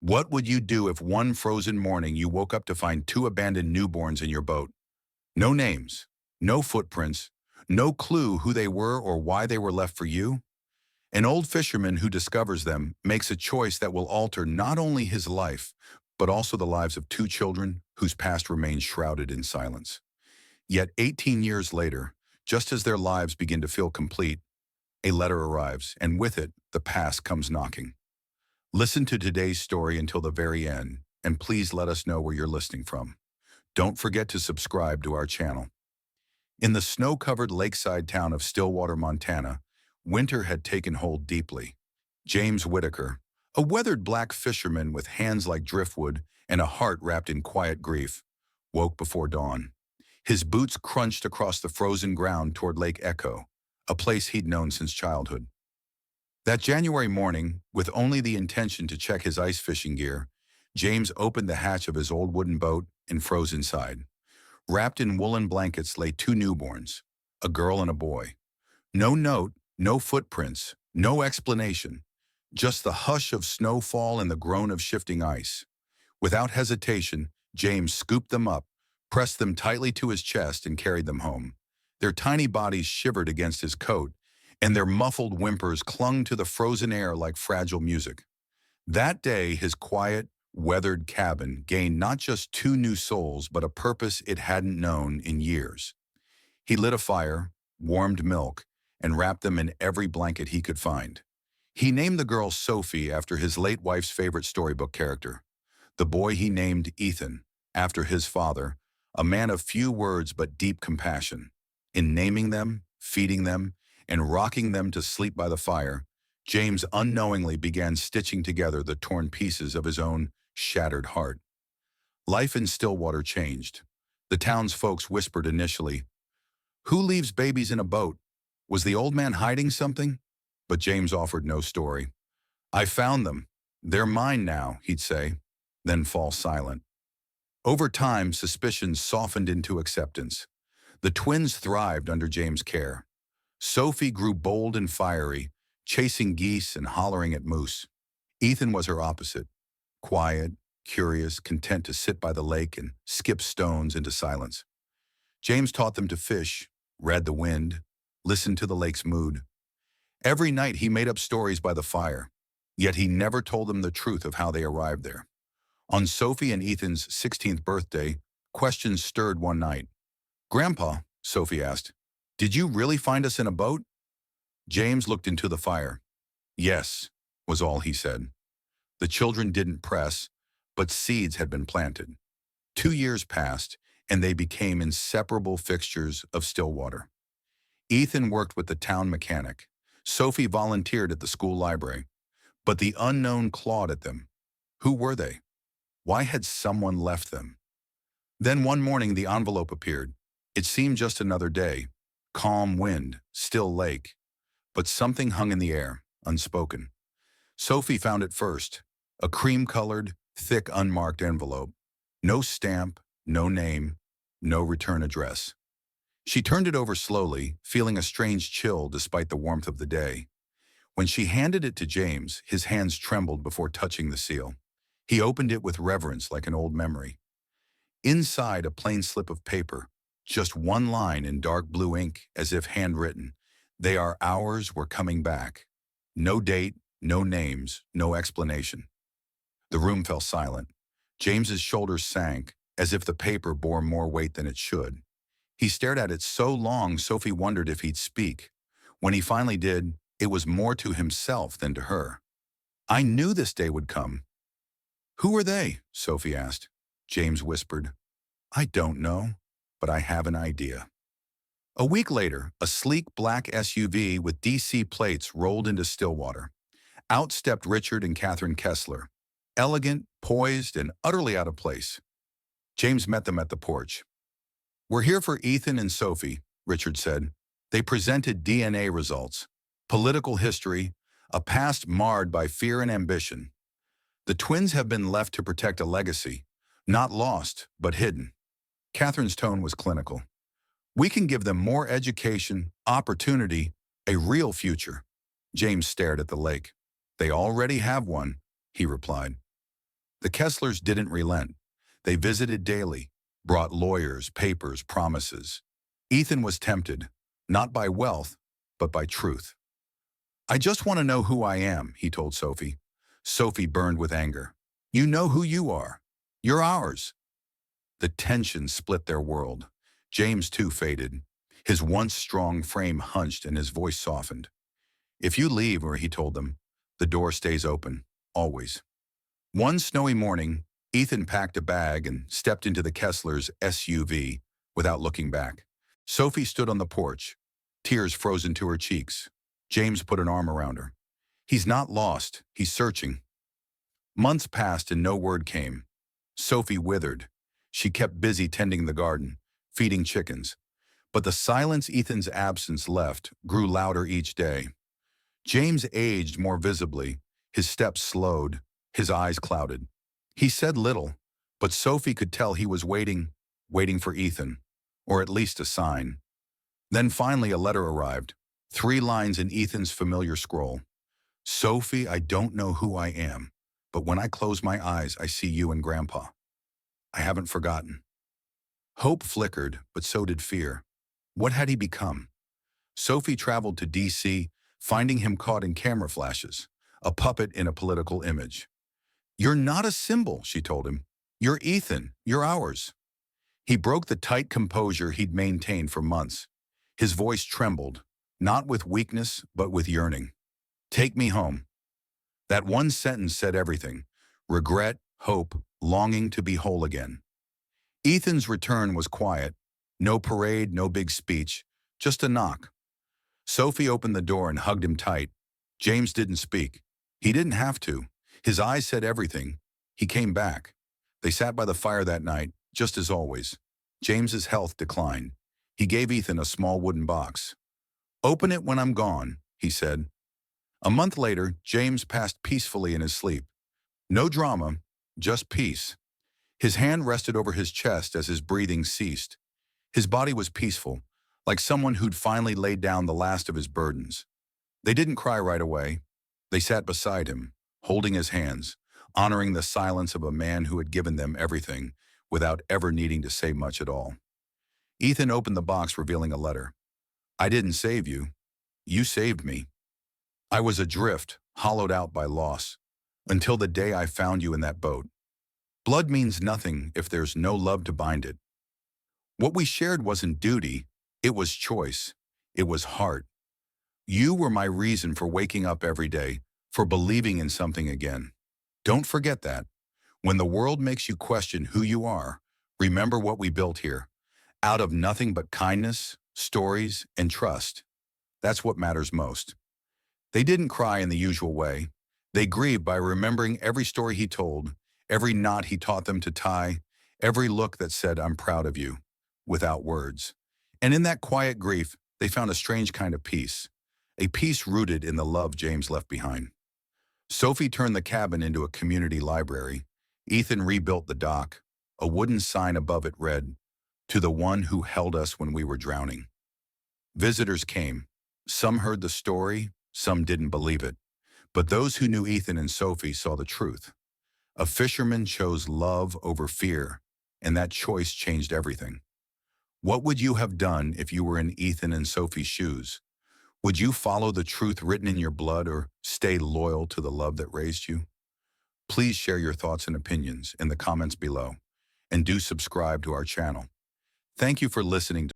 What would you do if one frozen morning you woke up to find two abandoned newborns in your boat? No names, no footprints, no clue who they were or why they were left for you? An old fisherman who discovers them makes a choice that will alter not only his life, but also the lives of two children whose past remains shrouded in silence. Yet 18 years later, just as their lives begin to feel complete, a letter arrives, and with it, the past comes knocking. Listen to today's story until the very end, and please let us know where you're listening from. Don't forget to subscribe to our channel. In the snow-covered lakeside town of Stillwater, Montana, winter had taken hold deeply. James Whitaker, a weathered black fisherman with hands like driftwood and a heart wrapped in quiet grief, woke before dawn. His boots crunched across the frozen ground toward Lake Echo, a place he'd known since childhood. That January morning, with only the intention to check his ice fishing gear, James opened the hatch of his old wooden boat and froze inside. Wrapped in woolen blankets lay two newborns, a girl and a boy. No note, no footprints, no explanation, just the hush of snowfall and the groan of shifting ice. Without hesitation, James scooped them up, pressed them tightly to his chest, and carried them home. Their tiny bodies shivered against his coat, and their muffled whimpers clung to the frozen air like fragile music. That day, his quiet, weathered cabin gained not just two new souls, but a purpose it hadn't known in years. He lit a fire, warmed milk, and wrapped them in every blanket he could find. He named the girl Sophie after his late wife's favorite storybook character. The boy he named Ethan, after his father, a man of few words but deep compassion. In naming them, feeding them, and rocking them to sleep by the fire, James unknowingly began stitching together the torn pieces of his own shattered heart. Life in Stillwater changed. The townsfolk whispered initially, "Who leaves babies in a boat? Was the old man hiding something?" But James offered no story. "I found them. They're mine now," he'd say, then fall silent. Over time, suspicions softened into acceptance. The twins thrived under James' care. Sophie grew bold and fiery, chasing geese and hollering at moose. Ethan was her opposite, quiet, curious, content to sit by the lake and skip stones into silence. James taught them to fish, read the wind, listened to the lake's mood. Every night he made up stories by the fire, yet he never told them the truth of how they arrived there. On Sophie and Ethan's 16th birthday, questions stirred one night. "Grandpa," Sophie asked, "did you really find us in a boat?" James looked into the fire. "Yes," was all he said. The children didn't press, but seeds had been planted. 2 years passed, and they became inseparable fixtures of Stillwater. Ethan worked with the town mechanic. Sophie volunteered at the school library. But the unknown clawed at them. Who were they? Why had someone left them? Then one morning the envelope appeared. It seemed just another day. Calm wind, still lake. But something hung in the air, unspoken. Sophie found it first. A cream-colored, thick, unmarked envelope. No stamp, no name, no return address. She turned it over slowly, feeling a strange chill despite the warmth of the day. When she handed it to James, his hands trembled before touching the seal. He opened it with reverence like an old memory. Inside, a plain slip of paper, just one line in dark blue ink, as if handwritten. "They are ours, we're coming back." No date, no names, no explanation. The room fell silent. James's shoulders sank, as if the paper bore more weight than it should. He stared at it so long, Sophie wondered if he'd speak. When he finally did, it was more to himself than to her. "I knew this day would come." "Who are they?" Sophie asked. James whispered, "I don't know, but I have an idea." A week later, a sleek black SUV with DC plates rolled into Stillwater. Out stepped Richard and Catherine Kessler, elegant, poised, and utterly out of place. James met them at the porch. "We're here for Ethan and Sophie," Richard said. They presented DNA results, political history, a past marred by fear and ambition. The twins have been left to protect a legacy, not lost, but hidden. Catherine's tone was clinical. "We can give them more education, opportunity, a real future." James stared at the lake. "They already have one," he replied. The Kesslers didn't relent. They visited daily, brought lawyers, papers, promises. Ethan was tempted, not by wealth, but by truth. "I just want to know who I am," he told Sophie. Sophie burned with anger. "You know who you are. You're ours." The tension split their world. James, too, faded. His once strong frame hunched and his voice softened. "If you leave," or he told them, "the door stays open, always." One snowy morning, Ethan packed a bag and stepped into the Kesslers' SUV without looking back. Sophie stood on the porch, tears frozen to her cheeks. James put an arm around her. "He's not lost, he's searching." Months passed and no word came. Sophie withered. She kept busy tending the garden, feeding chickens. But the silence Ethan's absence left grew louder each day. James aged more visibly. His steps slowed, his eyes clouded. He said little, but Sophie could tell he was waiting for Ethan, or at least a sign. Then finally a letter arrived, 3 lines in Ethan's familiar scroll. "Sophie, I don't know who I am, but when I close my eyes, I see you and Grandpa. I haven't forgotten." Hope flickered, but so did fear. What had he become? Sophie traveled to D.C., finding him caught in camera flashes, a puppet in a political image. "You're not a symbol," she told him. "You're Ethan. You're ours." He broke the tight composure he'd maintained for months. His voice trembled, not with weakness, but with yearning. "Take me home." That one sentence said everything: regret, hope, longing to be whole again. Ethan's return was quiet. No parade, no big speech, just a knock. Sophie opened the door and hugged him tight. James didn't speak. He didn't have to. His eyes said everything. He came back. They sat by the fire that night, just as always. James's health declined. He gave Ethan a small wooden box. "Open it when I'm gone," he said. A month later, James passed peacefully in his sleep. No drama, just peace. His hand rested over his chest as his breathing ceased. His body was peaceful, like someone who'd finally laid down the last of his burdens. They didn't cry right away. They sat beside him, holding his hands, honoring the silence of a man who had given them everything without ever needing to say much at all. Ethan opened the box, revealing a letter. "I didn't save you. You saved me. I was adrift, hollowed out by loss, until the day I found you in that boat. Blood means nothing if there's no love to bind it. What we shared wasn't duty, it was choice. It was heart. You were my reason for waking up every day, for believing in something again. Don't forget that. When the world makes you question who you are, remember what we built here. Out of nothing but kindness, stories, and trust. That's what matters most." They didn't cry in the usual way. They grieved by remembering every story he told, every knot he taught them to tie, every look that said, "I'm proud of you," without words. And in that quiet grief, they found a strange kind of peace, a peace rooted in the love James left behind. Sophie turned the cabin into a community library. Ethan rebuilt the dock. A wooden sign above it read, "To the one who held us when we were drowning." Visitors came. Some heard the story, some didn't believe it. But those who knew Ethan and Sophie saw the truth. A fisherman chose love over fear, and that choice changed everything. What would you have done if you were in Ethan and Sophie's shoes? Would you follow the truth written in your blood or stay loyal to the love that raised you? Please share your thoughts and opinions in the comments below, and do subscribe to our channel. Thank you for listening.